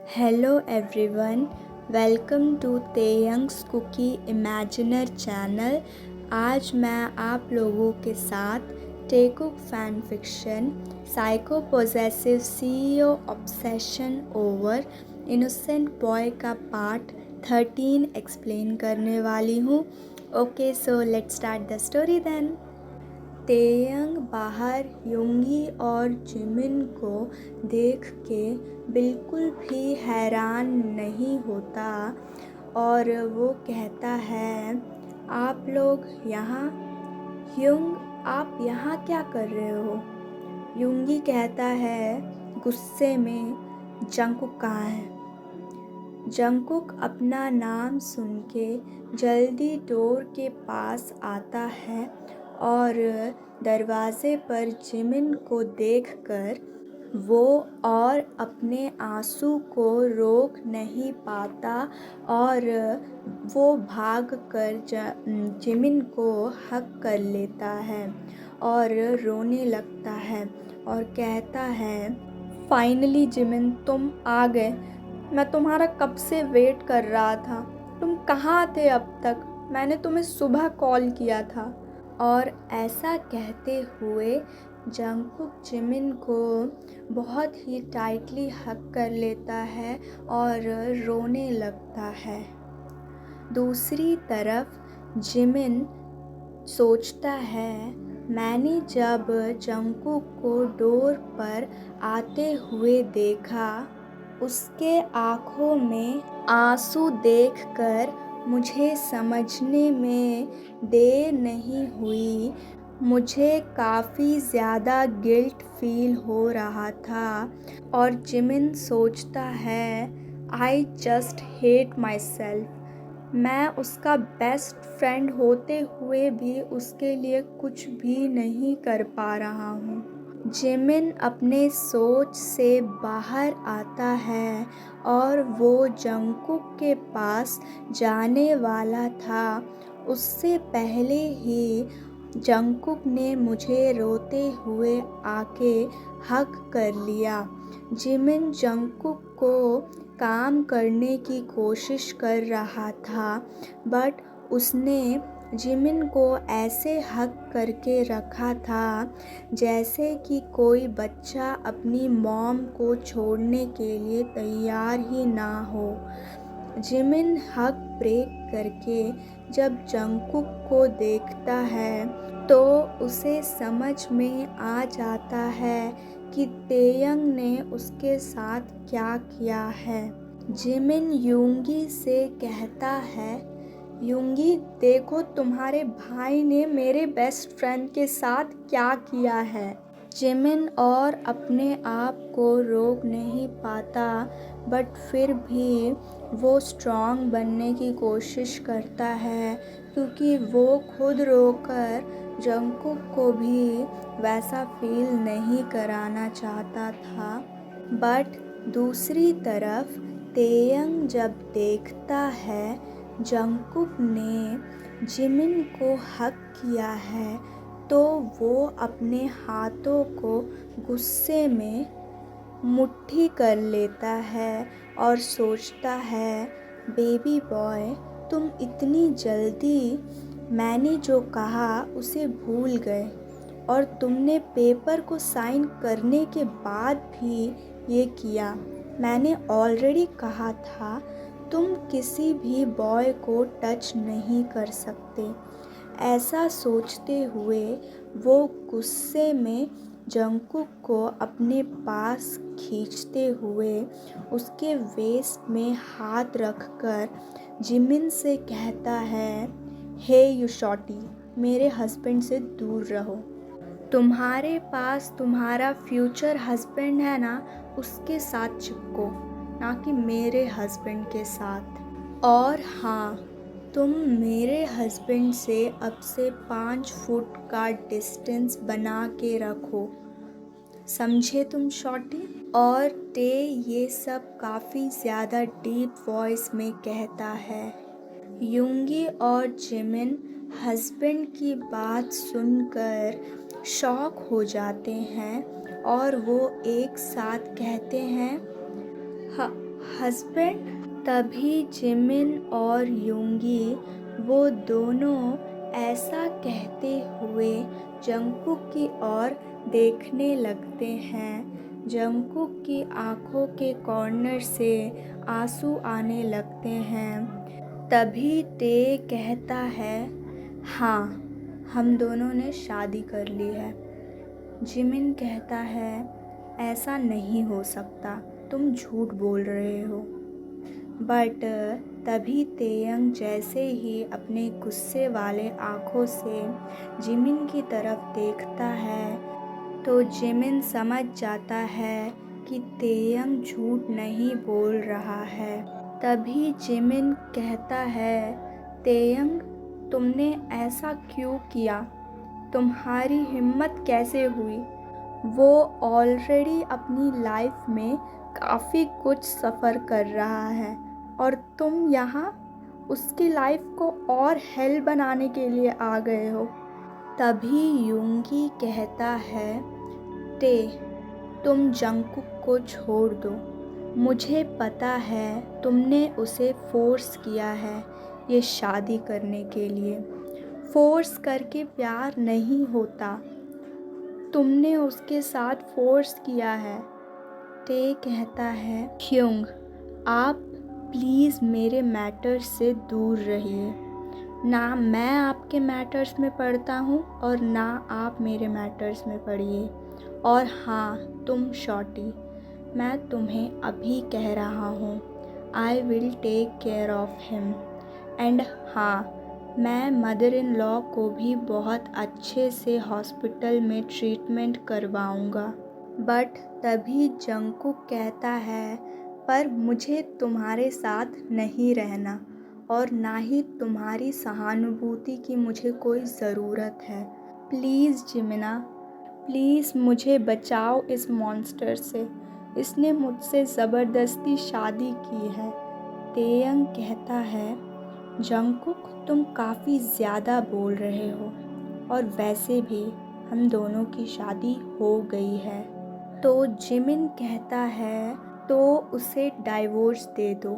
Hello everyone, welcome to Taehyung's Kookie imaginer channel. आज मैं आप लोगों के साथ Taekook fan fiction psycho possessive CEO obsession over innocent boy का पार्ट 13 एक्सप्लेन करने वाली हूँ। Okay, so let's start the story then. Taehyung बाहर युंगी और जिमिन को देख के बिल्कुल भी हैरान नहीं होता और वो कहता है, आप लोग यहाँ? युंग, आप यहाँ क्या कर रहे हो? युंगी कहता है गुस्से में, जंकुक कहाँ है? जंकुक अपना नाम सुन के जल्दी डोर के पास आता है और दरवाजे पर जिमिन को देखकर वो और अपने आंसू को रोक नहीं पाता और वो भाग कर जिमिन को हक कर लेता है और रोने लगता है और कहता है, फाइनली जिमिन, तुम आ गए। मैं तुम्हारा कब से वेट कर रहा था। तुम कहाँ थे अब तक? मैंने तुम्हें सुबह कॉल किया था। और ऐसा कहते हुए जंकुक जिमिन को बहुत ही टाइटली हग कर लेता है और रोने लगता है। दूसरी तरफ जिमिन सोचता है, मैंने जब जंकुक को डोर पर आते हुए देखा, उसके आँखों में आंसू देखकर मुझे समझने में देर नहीं हुई। मुझे काफ़ी ज़्यादा गिल्ट फील हो रहा था और जिमिन सोचता है, I just hate my self. मैं उसका बेस्ट फ्रेंड होते हुए भी उसके लिए कुछ भी नहीं कर पा रहा हूँ। जिमिन अपने सोच से बाहर आता है और वो जंकुक के पास जाने वाला था। उससे पहले ही जंकुक ने मुझे रोते हुए आके हग कर लिया। जिमिन जंकुक को काम करने की कोशिश कर रहा था, बट उसने जिमिन को ऐसे हग करके रखा था जैसे कि कोई बच्चा अपनी मॉम को छोड़ने के लिए तैयार ही ना हो। जिमिन हग ब्रेक करके जब जंकुक को देखता है तो उसे समझ में आ जाता है कि तेयंग ने उसके साथ क्या किया है। जिमिन युंगी से कहता है, युंगी देखो, तुम्हारे भाई ने मेरे बेस्ट फ्रेंड के साथ क्या किया है। जिमिन और अपने आप को रोक नहीं पाता, बट फिर भी वो स्ट्रॉन्ग बनने की कोशिश करता है क्योंकि वो खुद रोकर जंकुक को भी वैसा फील नहीं कराना चाहता था। बट दूसरी तरफ तेयंग जब देखता है जंकुक ने जिमिन को हक किया है तो वो अपने हाथों को गुस्से में मुट्ठी कर लेता है और सोचता है, बेबी बॉय, तुम इतनी जल्दी मैंने जो कहा उसे भूल गए और तुमने पेपर को साइन करने के बाद भी ये किया। मैंने ऑलरेडी कहा था तुम किसी भी बॉय को टच नहीं कर सकते। ऐसा सोचते हुए वो गुस्से में जंकुक को अपने पास खींचते हुए उसके वेस्ट में हाथ रखकर जिमिन से कहता है, हे यू शॉटी, मेरे हस्बैंड से दूर रहो। तुम्हारे पास तुम्हारा फ्यूचर हस्बैंड है ना, उसके साथ चिपको, ना कि मेरे हस्बैंड के साथ। और हाँ, तुम मेरे हस्बैंड से अब से 5 फुट का डिस्टेंस बना के रखो, समझे तुम शॉटी? और टे ये सब काफ़ी ज़्यादा डीप वॉइस में कहता है। युंगी और जिमिन हस्बैंड की बात सुनकर शॉक हो जाते हैं और वो एक साथ कहते हैं, हस्बैंड। तभी जिमिन और यूंगी वो दोनों ऐसा कहते हुए जंगकुक की ओर देखने लगते हैं। जंगकुक की आंखों के कॉर्नर से आंसू आने लगते हैं। तभी टे कहता है, हाँ, हम दोनों ने शादी कर ली है। जिमिन कहता है, ऐसा नहीं हो सकता, तुम झूठ बोल रहे हो। बट तभी तेयंग जैसे ही अपने गुस्से वाले आँखों से जिमिन की तरफ देखता है तो जिमिन समझ जाता है कि तेयंग झूठ नहीं बोल रहा है। तभी जिमिन कहता है, तेयंग, तुमने ऐसा क्यों किया? तुम्हारी हिम्मत कैसे हुई? वो ऑलरेडी अपनी लाइफ में काफ़ी कुछ सफ़र कर रहा है और तुम यहाँ उसकी लाइफ को और हेल बनाने के लिए आ गए हो। तभी यूंगी कहता है, टे, तुम जंगकुक को छोड़ दो। मुझे पता है तुमने उसे फोर्स किया है ये शादी करने के लिए। फोर्स करके प्यार नहीं होता, तुमने उसके साथ फोर्स किया है। टे कहता है, ह्यूंग, आप प्लीज़ मेरे मैटर्स से दूर रहिए। ना मैं आपके मैटर्स में पढ़ता हूँ और ना आप मेरे मैटर्स में पढ़िए। और हाँ, तुम शॉर्टी, मैं तुम्हें अभी कह रहा हूँ, I will take care of him. And हाँ, मैं मदर इन लॉ को भी बहुत अच्छे से हॉस्पिटल में ट्रीटमेंट करवाऊँगा। बट तभी जंगकुक कहता है, पर मुझे तुम्हारे साथ नहीं रहना और ना ही तुम्हारी सहानुभूति की मुझे कोई ज़रूरत है। प्लीज़ जिमिना, प्लीज़ मुझे बचाओ इस मॉन्स्टर से। इसने मुझसे ज़बरदस्ती शादी की है। तेयंग कहता है, जंगकुक, तुम काफ़ी ज़्यादा बोल रहे हो और वैसे भी हम दोनों की शादी हो गई है। तो जिमिन कहता है, तो उसे डाइवोर्स दे दो।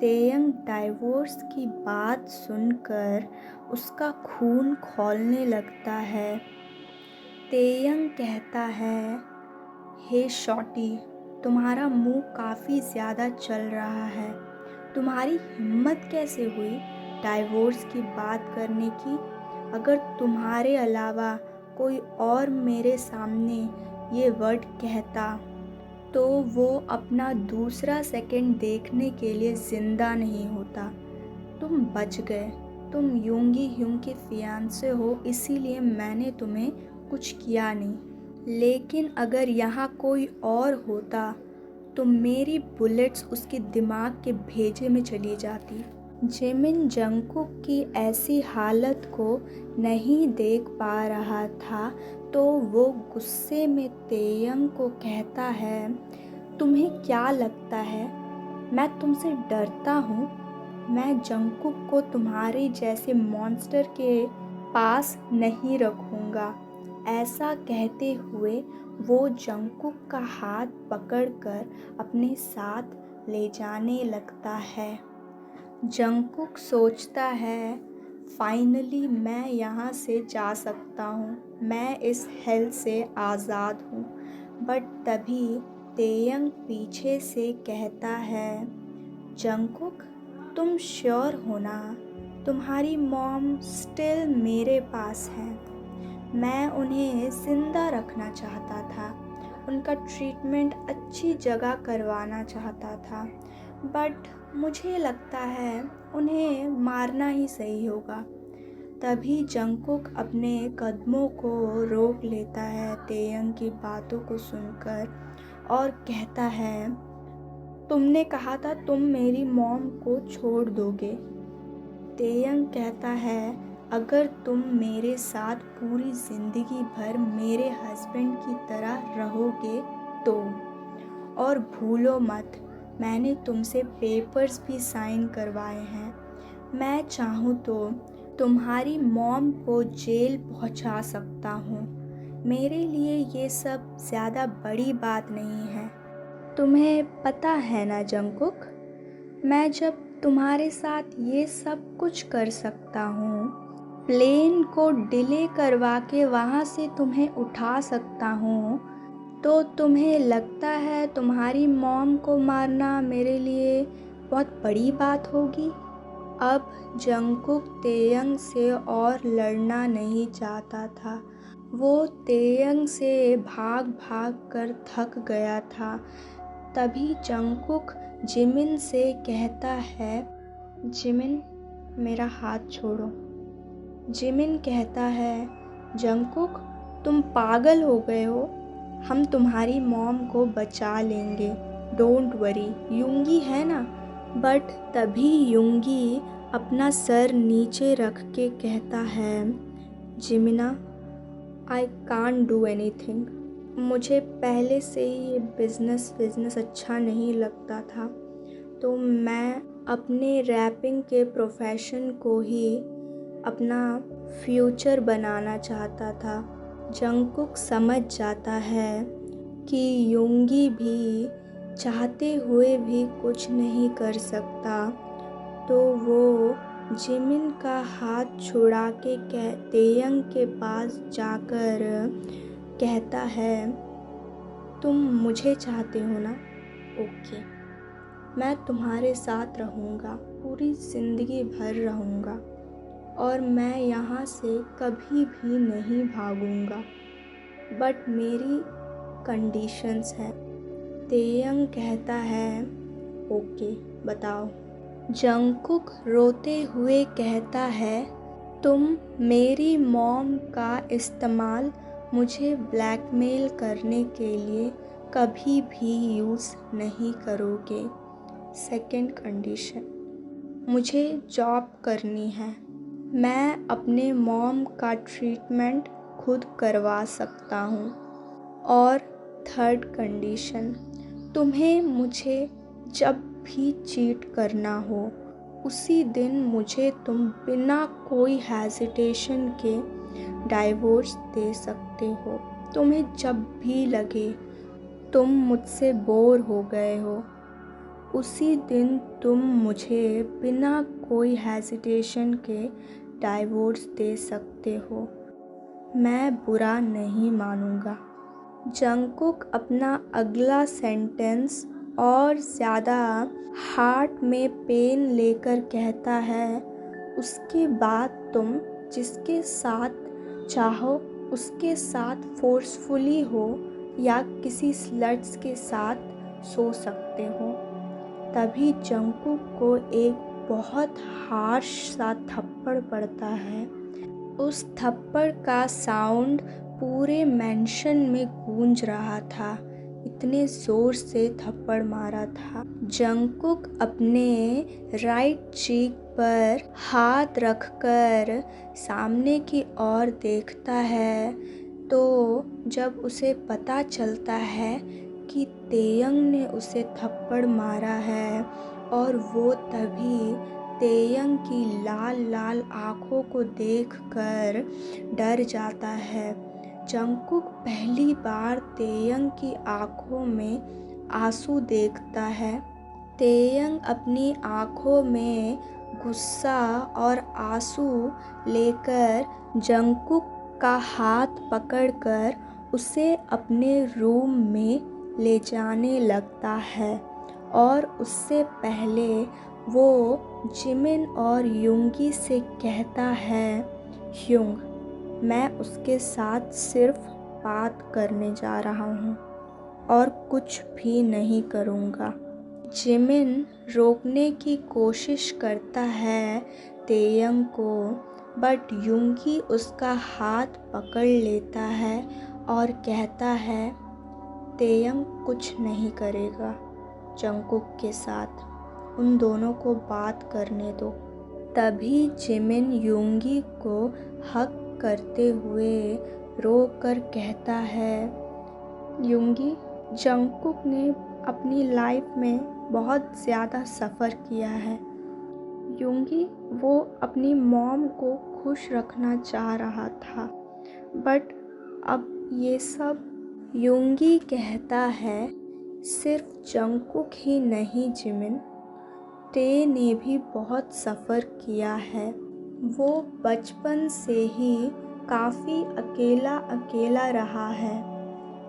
तेयंग डाइवोर्स की बात सुनकर उसका खून खौलने लगता है। तेयंग कहता है, हे शॉर्टी, तुम्हारा मुंह काफ़ी ज़्यादा चल रहा है। तुम्हारी हिम्मत कैसे हुई डाइवोर्स की बात करने की? अगर तुम्हारे अलावा कोई और मेरे सामने ये वर्ड कहता तो वो अपना दूसरा सेकंड देखने के लिए ज़िंदा नहीं होता। तुम बच गए। तुम यूंगी ह्यूंग के फियांसे हो, इसीलिए मैंने तुम्हें कुछ किया नहीं। लेकिन अगर यहाँ कोई और होता तो मेरी बुलेट्स उसके दिमाग के भेजे में चली जाती। जिमिन जंगकुक की ऐसी हालत को नहीं देख पा रहा था तो वो गुस्से में तेयंग को कहता है, तुम्हें क्या लगता है मैं तुमसे डरता हूँ? मैं जंगकुक को तुम्हारे जैसे मॉन्स्टर के पास नहीं रखूँगा। ऐसा कहते हुए वो जंगकुक का हाथ पकड़कर अपने साथ ले जाने लगता है। जंगकुक सोचता है, फाइनली मैं यहाँ से जा सकता हूँ, मैं इस हेल से आज़ाद हूँ। बट तभी तेयंग पीछे से कहता है, जंगकुक, तुम श्योर हो ना? तुम्हारी मॉम स्टिल मेरे पास है। मैं उन्हें ज़िंदा रखना चाहता था, उनका ट्रीटमेंट अच्छी जगह करवाना चाहता था, बट मुझे लगता है उन्हें मारना ही सही होगा। तभी जंगकुक अपने कदमों को रोक लेता है तेयंग की बातों को सुनकर और कहता है, तुमने कहा था तुम मेरी मॉम को छोड़ दोगे। तेयंग कहता है, अगर तुम मेरे साथ पूरी ज़िंदगी भर मेरे हस्बैंड की तरह रहोगे तो। और भूलो मत, मैंने तुमसे पेपर्स भी साइन करवाए हैं। मैं चाहूँ तो तुम्हारी मॉम को जेल पहुंचा सकता हूँ। मेरे लिए ये सब ज़्यादा बड़ी बात नहीं है। तुम्हें पता है ना जंगकुक, मैं जब तुम्हारे साथ ये सब कुछ कर सकता हूँ, प्लेन को डिले करवा के वहाँ से तुम्हें उठा सकता हूँ, तो तुम्हें लगता है तुम्हारी मॉम को मारना मेरे लिए बहुत बड़ी बात होगी। अब जंगकुक तेयंग से और लड़ना नहीं चाहता था। वो तेयंग से भाग भाग कर थक गया था। तभी जंगकुक जिमिन से कहता है, जिमिन मेरा हाथ छोड़ो। जिमिन कहता है, जंगकुक तुम पागल हो गए हो, हम तुम्हारी मॉम को बचा लेंगे, डोंट वरी, युंगी है ना। बट तभी युंगी अपना सर नीचे रख के कहता है, जिमिना आई कांट डू एनीथिंग। मुझे पहले से ही ये बिज़नेस अच्छा नहीं लगता था, तो मैं अपने रैपिंग के प्रोफेशन को ही अपना फ्यूचर बनाना चाहता था। जंगकुक समझ जाता है कि युंगी भी चाहते हुए भी कुछ नहीं कर सकता, तो वो जिमिन का हाथ छुड़ा के तेयंग के पास जाकर कहता है, तुम मुझे चाहते हो ना? ओके, मैं तुम्हारे साथ रहूँगा, पूरी ज़िंदगी भर रहूँगा, और मैं यहाँ से कभी भी नहीं भागूँगा, बट मेरी कंडीशंस है। तेयंग कहता है, ओके बताओ। जंगकुक रोते हुए कहता है, तुम मेरी मॉम का इस्तेमाल मुझे ब्लैकमेल करने के लिए कभी भी यूज़ नहीं करोगे। सेकंड कंडीशन, मुझे जॉब करनी है, मैं अपने मॉम का ट्रीटमेंट खुद करवा सकता हूँ। और थर्ड कंडीशन, तुम्हें मुझे जब भी चीट करना हो, उसी दिन मुझे तुम बिना कोई हेजिटेशन के डाइवोर्स दे सकते हो। तुम्हें जब भी लगे तुम मुझसे बोर हो गए हो, उसी दिन तुम मुझे बिना कोई हेजिटेशन के डाइवोर्स दे सकते हो। मैं बुरा नहीं मानूंगा। जंगकुक अपना अगला सेंटेंस और ज़्यादा हार्ट में पेन लेकर कहता है, उसके बाद तुम जिसके साथ चाहो उसके साथ फोर्सफुली हो या किसी स्लट्स के साथ सो सकते हो। तभी जंगकुक को एक बहुत हार्श सा थप्पड़ पड़ता है। उस थप्पड़ का साउंड पूरे मेंशन में गूंज रहा था, इतने ज़ोर से थप्पड़ मारा था। जंगकुक अपने राइट चीक पर हाथ रखकर सामने की ओर देखता है, तो जब उसे पता चलता है कि तेयंग ने उसे थप्पड़ मारा है, और वो तभी तेयंग की लाल लाल आँखों को देखकर डर जाता है। जंगकुक पहली बार तेयंग की आँखों में आंसू देखता है। तेयंग अपनी आँखों में गुस्सा और आंसू लेकर जंगकुक का हाथ पकड़कर उसे अपने रूम में ले जाने लगता है, और उससे पहले वो जिमिन और युंगी से कहता है, युंग, मैं उसके साथ सिर्फ बात करने जा रहा हूँ और कुछ भी नहीं करूँगा। जिमिन रोकने की कोशिश करता है तेयंग को, बट युंगी उसका हाथ पकड़ लेता है और कहता है, तेयंग कुछ नहीं करेगा जंगकुक के साथ, उन दोनों को बात करने दो। तभी जिमिन युंगी को हक करते हुए रो कर कहता है, युंगी, जंगकुक ने अपनी लाइफ में बहुत ज़्यादा सफ़र किया है। युंगी, वो अपनी मॉम को खुश रखना चाह रहा था, बट अब ये सब। युंगी कहता है सिर्फ जंगकुक ही नहीं जिमिन, टे ने भी बहुत सफ़र किया है। वो बचपन से ही काफ़ी अकेला अकेला रहा है।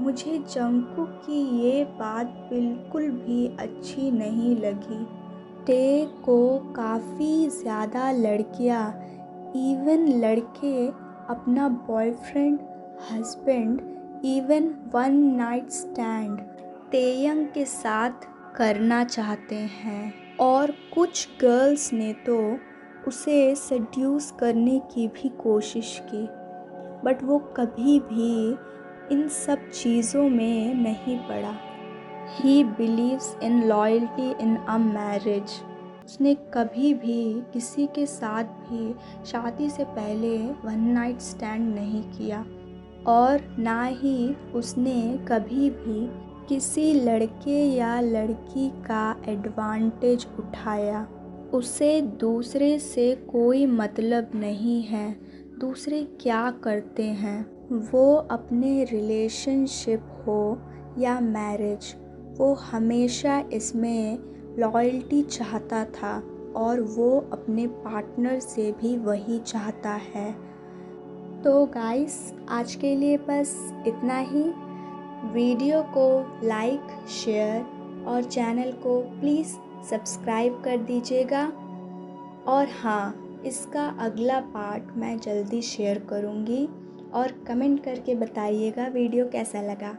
मुझे जंगकुक की ये बात बिल्कुल भी अच्छी नहीं लगी। टे को काफ़ी ज़्यादा लड़कियाँ, इवन लड़के अपना boyfriend, husband, even one night stand Taehyung के साथ करना चाहते हैं। और कुछ गर्ल्स ने तो उसे सेड्यूस करने की भी कोशिश की, बट वो कभी भी इन सब चीज़ों में नहीं पड़ा। He believes in loyalty in a marriage. उसने कभी भी किसी के साथ भी शादी से पहले वन नाइट स्टैंड नहीं किया, और ना ही उसने कभी भी किसी लड़के या लड़की का एडवांटेज उठाया। उसे दूसरे से कोई मतलब नहीं है दूसरे क्या करते हैं। वो अपने रिलेशनशिप हो या मैरिज, वो हमेशा इसमें लॉयल्टी चाहता था, और वो अपने पार्टनर से भी वही चाहता है। तो गाइस, आज के लिए बस इतना ही। वीडियो को लाइक, शेयर और चैनल को प्लीज़ सब्सक्राइब कर दीजिएगा। और हाँ, इसका अगला पार्ट मैं जल्दी शेयर करूँगी, और कमेंट करके बताइएगा वीडियो कैसा लगा।